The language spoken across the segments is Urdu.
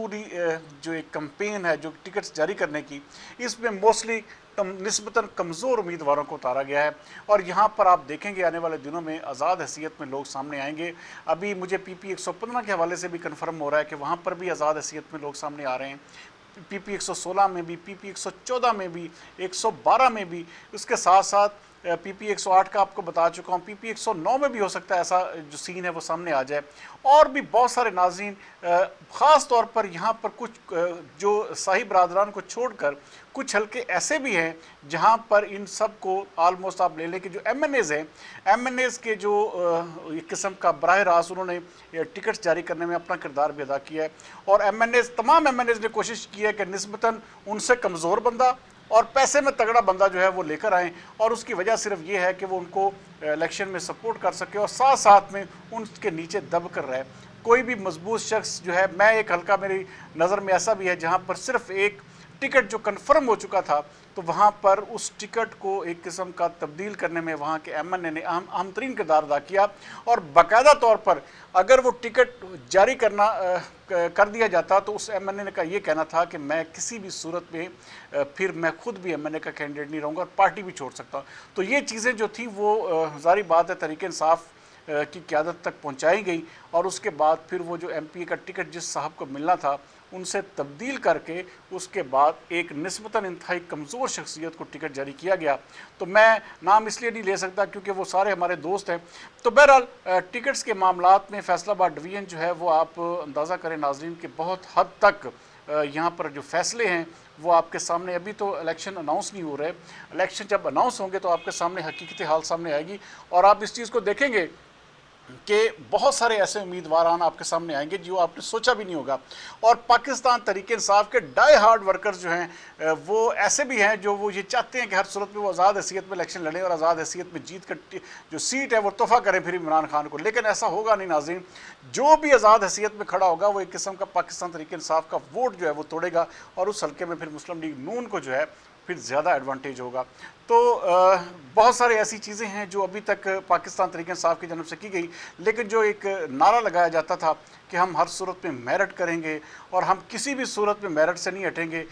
پوری جو ایک کمپین ہے جو ٹکٹس جاری کرنے کی، اس میں موسٹلی نسبتاً کمزور امیدواروں کو اتارا گیا ہے، اور یہاں پر آپ دیکھیں گے آنے والے دنوں میں آزاد حیثیت میں لوگ سامنے آئیں گے۔ ابھی مجھے پی پی 115 کے حوالے سے بھی کنفرم ہو رہا ہے کہ وہاں پر بھی آزاد حیثیت میں لوگ سامنے آ رہے ہیں، پی پی 116 میں بھی، پی پی 114 میں بھی، 112 میں بھی، اس کے ساتھ ساتھ پی پی 108 کا آپ کو بتا چکا ہوں، پی پی 109 میں بھی ہو سکتا ہے ایسا جو سین ہے وہ سامنے آ جائے، اور بھی بہت سارے ناظرین، خاص طور پر یہاں پر کچھ جو شاہی برادران کو چھوڑ کر کچھ حلقے ایسے بھی ہیں جہاں پر ان سب کو آلموسٹ آپ لے لیں کہ جو ایم این ایز ہیں، ایم این ایز کے جو ایک قسم کا براہ راست انہوں نے ٹکٹس جاری کرنے میں اپنا کردار بھی ادا کیا ہے، اور ایم این ایز تمام ایم این ایز نے کوشش کی ہے کہ نسبتاً ان سے کمزور بندہ اور پیسے میں تگڑا بندہ جو ہے وہ لے کر آئیں، اور اس کی وجہ صرف یہ ہے کہ وہ ان کو الیکشن میں سپورٹ کر سکے اور ساتھ ساتھ میں ان کے نیچے دب کر رہے۔ کوئی بھی مضبوط شخص جو ہے، میں ایک حلقہ میری نظر میں ایسا بھی ہے جہاں پر صرف ایک ٹکٹ جو کنفرم ہو چکا تھا، تو وہاں پر اس ٹکٹ کو ایک قسم کا تبدیل کرنے میں وہاں کے ایم این اے نے اہم ترین کردار ادا کیا، اور باقاعدہ طور پر اگر وہ ٹکٹ جاری کر دیا جاتا تو اس ایم این اے کا یہ کہنا تھا کہ میں کسی بھی صورت میں پھر میں خود بھی ایم این اے کا کینڈیڈیٹ نہیں رہوں گا اور پارٹی بھی چھوڑ سکتا ہوں۔ تو یہ چیزیں جو تھیں وہ ظاہری بات ہے تحریک انصاف کی قیادت تک پہنچائی گئی، اور اس کے بعد پھر وہ جو ایم پی اے کا ٹکٹ جس صاحب کو ملنا تھا ان سے تبدیل کر کے اس کے بعد ایک نسبتاً انتہائی کمزور شخصیت کو ٹکٹ جاری کیا گیا۔ تو میں نام اس لیے نہیں لے سکتا کیونکہ وہ سارے ہمارے دوست ہیں۔ تو بہرحال ٹکٹس کے معاملات میں فیصل آباد ڈویژن جو ہے وہ آپ اندازہ کریں ناظرین کہ بہت حد تک یہاں پر جو فیصلے ہیں وہ آپ کے سامنے، ابھی تو الیکشن اناؤنس نہیں ہو رہے، الیکشن جب اناؤنس ہوں گے تو آپ کے سامنے حقیقت حال سامنے آئے گی، اور آپ اس چیز کو دیکھیں گے کہ بہت سارے ایسے امیدواران آپ کے سامنے آئیں گے جو آپ نے سوچا بھی نہیں ہوگا، اور پاکستان تحریک انصاف کے ڈائی ہارڈ ورکرز جو ہیں وہ ایسے بھی ہیں جو وہ یہ چاہتے ہیں کہ ہر صورت میں وہ آزاد حیثیت میں الیکشن لڑیں اور آزاد حیثیت میں جیت کر جو سیٹ ہے وہ تحفہ کریں پھر عمران خان کو، لیکن ایسا ہوگا نہیں ناظرین۔ جو بھی آزاد حیثیت میں کھڑا ہوگا وہ ایک قسم کا پاکستان تحریک انصاف کا ووٹ جو ہے وہ توڑے گا، اور اس حلقے میں پھر مسلم لیگ نون کو جو ہے پھر زیادہ ایڈوانٹیج ہوگا۔ تو بہت سارے ایسی چیزیں ہیں جو ابھی تک پاکستان تحریک انصاف کی جانب سے کی گئی، لیکن جو ایک نعرہ لگایا جاتا تھا کہ ہم ہر صورت میں میرٹ کریں گے اور ہم کسی بھی صورت میں میرٹ سے نہیں ہٹیں گے،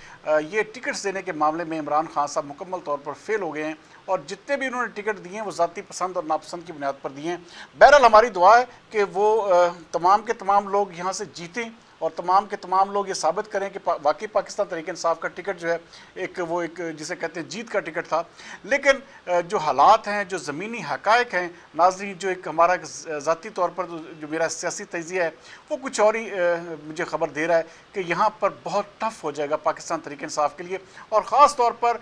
یہ ٹکٹس دینے کے معاملے میں عمران خان صاحب مکمل طور پر فیل ہو گئے ہیں، اور جتنے بھی انہوں نے ٹکٹ دیے ہیں وہ ذاتی پسند اور ناپسند کی بنیاد پر دیے ہیں۔ بہرحال ہماری دعا ہے کہ وہ تمام کے تمام لوگ یہاں سے جیتیں، اور تمام کے تمام لوگ یہ ثابت کریں کہ واقعی پاکستان تحریک انصاف کا ٹکٹ جو ہے وہ ایک جسے کہتے ہیں جیت کا ٹکٹ تھا، لیکن جو حالات ہیں، جو زمینی حقائق ہیں ناظرین، جو ایک ہمارا ذاتی طور پر جو میرا سیاسی تجزیہ ہے وہ کچھ اور ہی مجھے خبر دے رہا ہے کہ یہاں پر بہت ٹف ہو جائے گا پاکستان تحریک انصاف کے لیے، اور خاص طور پر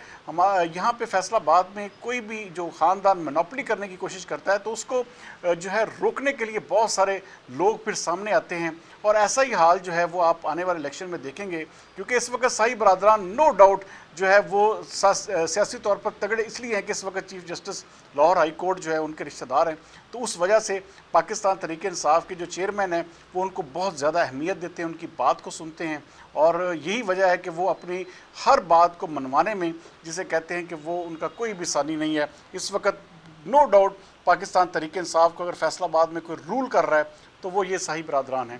یہاں پہ فیصل آباد میں کوئی بھی جو خاندان منوپلی کرنے کی کوشش کرتا ہے تو اس کو جو ہے روکنے کے لیے بہت سارے لوگ پھر سامنے آتے ہیں، اور ایسا ہی حال جو ہے وہ آپ آنے والے الیکشن میں دیکھیں گے، کیونکہ اس وقت شاہی برادران نو ڈاؤٹ جو ہے وہ سیاسی طور پر تگڑے اس لیے ہیں کہ اس وقت chief justice Lahore high court جو ہے ان کے رشتہ دار ہیں، تو اس وجہ سے پاکستان تحریک انصاف کے جو چیئرمین ہیں وہ ان کو بہت زیادہ اہمیت دیتے ہیں، ان کی بات کو سنتے ہیں، اور یہی وجہ ہے کہ وہ اپنی ہر بات کو منوانے میں جسے کہتے ہیں کہ وہ ان کا کوئی بھی ثانی نہیں ہے۔ اس وقت نو ڈاؤٹ پاکستان تحریک انصاف کو اگر فیصل آباد میں کوئی رول کر رہا ہے تو وہ یہ شاہی برادران ہیں۔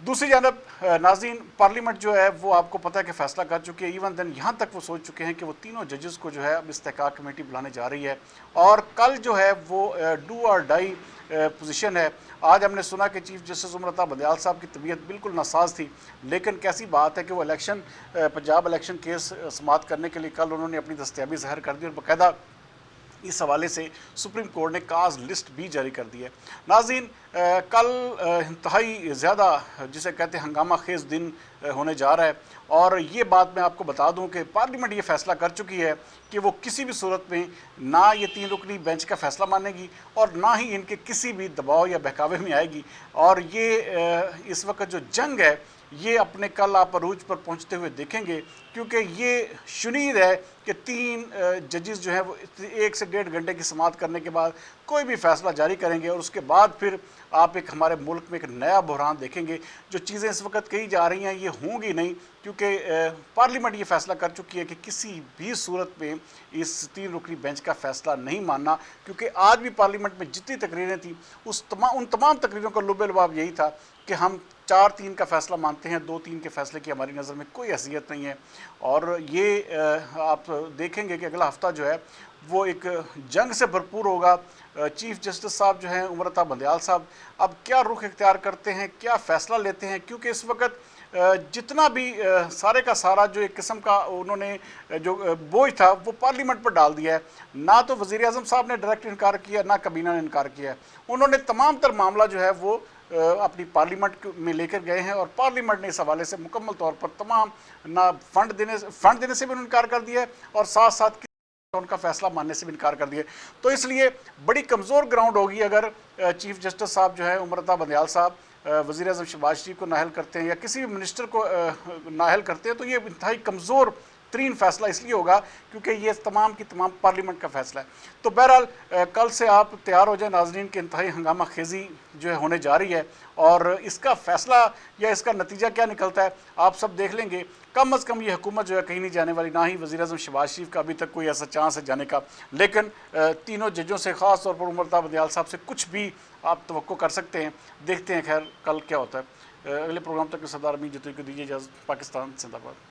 دوسری جانب ناظرین، پارلیمنٹ جو ہے وہ آپ کو پتہ ہے کہ فیصلہ کر چکی ہے، ایون دن یہاں تک وہ سوچ چکے ہیں کہ وہ تینوں ججز کو جو ہے اب استحقاق کمیٹی بلانے جا رہی ہے، اور کل جو ہے وہ ڈو اور ڈائی پوزیشن ہے۔ آج ہم نے سنا کہ چیف جسٹس عمر عطا بدیال صاحب کی طبیعت بالکل ناساز تھی، لیکن کیسی بات ہے کہ وہ پنجاب الیکشن کیس سماعت کرنے کے لیے کل انہوں نے اپنی دستیابی ظاہر کر دی، اور باقاعدہ اس حوالے سے سپریم کورٹ نے کاز لسٹ بھی جاری کر دی ہے۔ ناظرین، کل انتہائی زیادہ جسے کہتے ہیں ہنگامہ خیز دن ہونے جا رہا ہے، اور یہ بات میں آپ کو بتا دوں کہ پارلیمنٹ یہ فیصلہ کر چکی ہے کہ وہ کسی بھی صورت میں نہ یہ 3 رکنی بینچ کا فیصلہ مانے گی اور نہ ہی ان کے کسی بھی دباؤ یا بہکاوے میں آئے گی، اور یہ اس وقت جو جنگ ہے یہ اپنے کل آپ عروج پر پہنچتے ہوئے دیکھیں گے، کیونکہ یہ شنید ہے کہ 3 ججز جو ہیں وہ 1 سے 1.5 گھنٹے کی سماعت کرنے کے بعد کوئی بھی فیصلہ جاری کریں گے، اور اس کے بعد پھر آپ ایک ہمارے ملک میں ایک نیا بحران دیکھیں گے۔ جو چیزیں اس وقت کہی جا رہی ہیں یہ ہوں گی نہیں، کیونکہ پارلیمنٹ یہ فیصلہ کر چکی ہے کہ کسی بھی صورت میں اس 3 رکنی بینچ کا فیصلہ نہیں ماننا، کیونکہ آج بھی پارلیمنٹ میں جتنی تقریریں تھیں ان تمام تقریروں کا لب لباب یہی تھا کہ ہم 4-3 کا فیصلہ مانتے ہیں، 2-3 کے فیصلے کی ہماری نظر میں کوئی حیثیت نہیں ہے، اور یہ آپ دیکھیں گے کہ اگلا ہفتہ جو ہے وہ ایک جنگ سے بھرپور ہوگا۔ چیف جسٹس صاحب جو ہیں عمر عطا بندیال صاحب اب کیا رخ اختیار کرتے ہیں، کیا فیصلہ لیتے ہیں، کیونکہ اس وقت جتنا بھی سارے کا سارا جو ایک قسم کا انہوں نے جو بوجھ تھا وہ پارلیمنٹ پر ڈال دیا ہے۔ نہ تو وزیر اعظم صاحب نے ڈائریکٹ انکار کیا، نہ کابینہ نے انکار کیا ہے، انہوں نے تمام تر معاملہ جو ہے وہ اپنی پارلیمنٹ میں لے کر گئے ہیں، اور پارلیمنٹ نے اس حوالے سے مکمل طور پر تمام نہ فنڈ دینے سے بھی انکار کر دیا ہے، اور ساتھ ساتھ ان کا فیصلہ ماننے سے بھی انکار کر دیا۔ تو اس لیے بڑی کمزور گراؤنڈ ہوگی اگر چیف جسٹس صاحب جو ہے عمر عطا بندیال صاحب وزیر اعظم شہباز شریف کو نااہل کرتے ہیں یا کسی بھی منسٹر کو نااہل کرتے ہیں، تو یہ انتہائی کمزور ترین فیصلہ اس لیے ہوگا کیونکہ یہ تمام کی تمام پارلیمنٹ کا فیصلہ ہے۔ تو بہرحال کل سے آپ تیار ہو جائیں ناظرین کہ انتہائی ہنگامہ خیزی جو ہے ہونے جا رہی ہے، اور اس کا فیصلہ یا اس کا نتیجہ کیا نکلتا ہے آپ سب دیکھ لیں گے۔ کم از کم یہ حکومت جو ہے کہیں نہیں جانے والی، نہ ہی وزیر اعظم شہباز شریف کا ابھی تک کوئی ایسا چانس ہے جانے کا، لیکن تینوں ججوں سے خاص طور پر عمر عطا بندیال صاحب سے کچھ بھی آپ توقع کر سکتے ہیں۔ دیکھتے ہیں خیر کل کیا ہوتا ہے۔ اگلے پروگرام تک سردار امین جتوئی کو دیجیے اجازت۔ پاکستان زندہ باد۔